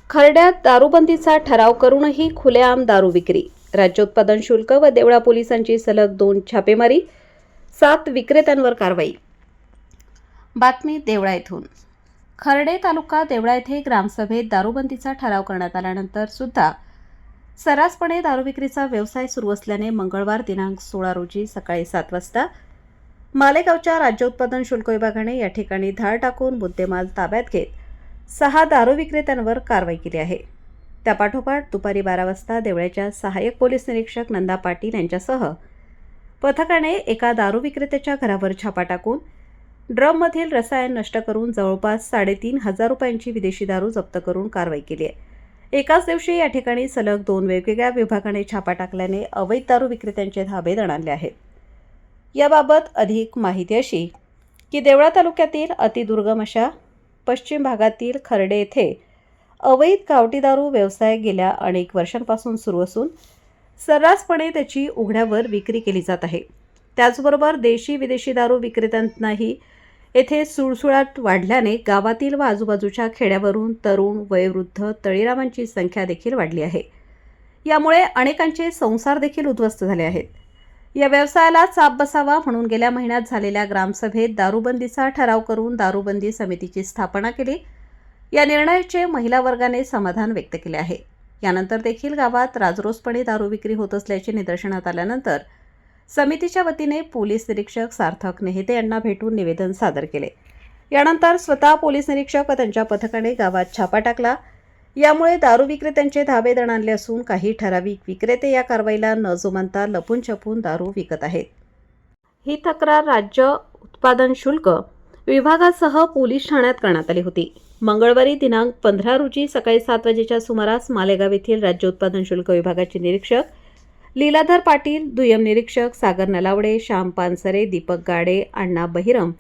खर्ड्यात दारूबंदीचा ठराव करूनही खुलेआम दारू विक्री. राज्य उत्पादन शुल्क व देवळा पोलिसांची सलग 2 छापेमारी, 7 विक्रेत्यांवर कारवाई. बातमी देवळा येथून. खर्डे तालुका देवळा येथे ग्रामसभेत दारूबंदीचा ठराव करण्यात आल्यानंतर सुद्धा सर्रासपणे दारू विक्रीचा व्यवसाय सुरू असल्याने मंगळवार दिनांक 16 रोजी सकाळी 7 वाजता मालेगावच्या राज्य उत्पादन शुल्क विभागाने या ठिकाणी धाड टाकून मुद्देमाल ताब्यात घेत 6 दारू विक्रेत्यांवर कारवाई केली आहे. त्यापाठोपाठ दुपारी 12 वाजता देवळ्याच्या सहाय्यक पोलीस निरीक्षक नंदा पाटील यांच्यासह पथकाने एका दारू विक्रेत्याच्या घरावर छापा टाकून ड्रममधील रसायन नष्ट करून जवळपास 3,500 रुपयांची विदेशी दारू जप्त करून कारवाई केली आहे. एकाच दिवशी या ठिकाणी सलग 2 वेगवेगळ्या विभागाने छापा टाकल्याने अवैध दारू विक्रेत्यांचे धाबे दणाणले आहेत. याबाबत अधिक माहिती अशी की देवळा तालुक्यातील अतिदुर्गम अशा पश्चिम भागातील खर्डे येथे अवैध गावठी दारू व्यवसाय गेल्या अनेक वर्षांपासून सुरू असून सर्रासपणे त्याची उघड्यावर विक्री केली जात आहे. त्याचबरोबर देशी विदेशी दारू विक्रेत्यांनाही येथे सुळसुळाट वाढल्याने गावातील व आजूबाजूच्या खेड्यावरून तरुण, वयोवृद्ध, तळीरामांची संख्या देखील वाढली आहे. यामुळे अनेकांचे संसार देखील उद्ध्वस्त झाले आहेत. या व्यवसायाला चाप बसावा म्हणून गेल्या महिन्यात झालेल्या ग्रामसभेत दारूबंदीचा ठराव करून दारूबंदी समितीची स्थापना केली. या निर्णयाचे महिला वर्गाने समाधान व्यक्त केले आहे. यानंतर देखील गावात राजरोसपणे दारू विक्री होत असल्याचे निदर्शनात आल्यानंतर समितीच्या वतीने पोलीस निरीक्षक सार्थक नेहते यांना भेटून निवेदन सादर केले. यानंतर स्वतः पोलीस निरीक्षक व त्यांच्या पथकाने गावात छापा टाकला. यामुळे दारू विक्रेत्यांचे धाबे दणाणले असून काही ठराविक विक्रेते या कारवाईला न जुमानता लपून छपून दारू विकत आहेत. ही तक्रार राज्य उत्पादन शुल्क विभागासह पोलीस ठाण्यात करण्यात आली होती. मंगळवारी दिनांक 15 रोजी सकाळी 7 वाजेच्या सुमारास मालेगाव येथील राज्य उत्पादन शुल्क विभागाचे निरीक्षक लीलाधर पाटील, दुय्यम निरीक्षक सागर नलावडे, श्याम पानसरे, दीपक गाडे, अण्णा बहिरम,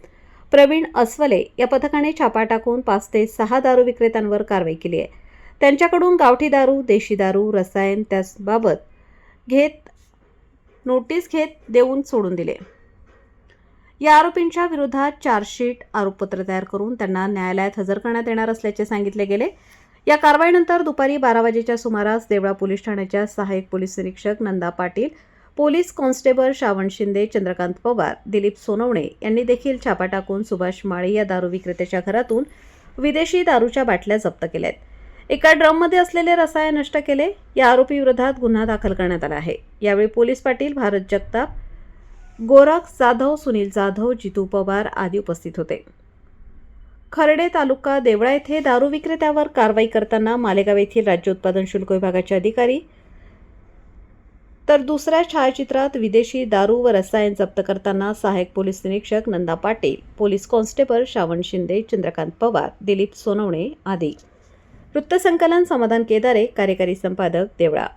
प्रवीण अस्वले या पथकाने छापा टाकून 5 ते 6 दारू विक्रेत्यांवर कारवाई केली आहे. त्यांच्याकडून गावठी दारू, देशी दारू, रसायन त्याबाबत नोटीस देऊन सोडून दिले. या आरोपींच्या विरोधात चार्जशीट, आरोपपत्र तयार करून त्यांना न्यायालयात हजर करण्यात येणार असल्याचे सांगितले गेले. या कारवाईनंतर दुपारी 12 वाजेच्या सुमारास देवळा पोलीस ठाण्याच्या सहाय्यक पोलीस निरीक्षक नंदा पाटील, पोलीस कॉन्स्टेबल श्रावण शिंदे, चंद्रकांत पवार, दिलीप सोनवणे यांनी देखील छापा टाकून सुभाष माळी या दारू विक्रेत्याच्या घरातून विदेशी दारूच्या बाटल्या जप्त केल्यात. एका ड्रममध्ये असलेले रसायन नष्ट केले. या आरोपी विरोधात गुन्हा दाखल करण्यात आला आहे. यावेळी पोलीस पाटील भारत जगताप, गोरख जाधव, सुनील जाधव, जितू पवार आदी उपस्थित होते. खर्डे तालुका देवळा येथे दारू विक्रेत्यावर कारवाई करताना मालेगाव येथील राज्य उत्पादन शुल्क विभागाचे अधिकारी, तर दुसऱ्या छायाचित्रात विदेशी दारू व रसायन जप्त करताना सहाय्यक पोलीस निरीक्षक नंदा पाटील, पोलीस कॉन्स्टेबल श्रावण शिंदे, चंद्रकांत पवार, दिलीप सोनवणे आदी. वृत्तसंकलन समाधान केदारे, कार्यकारी संपादक देवळा.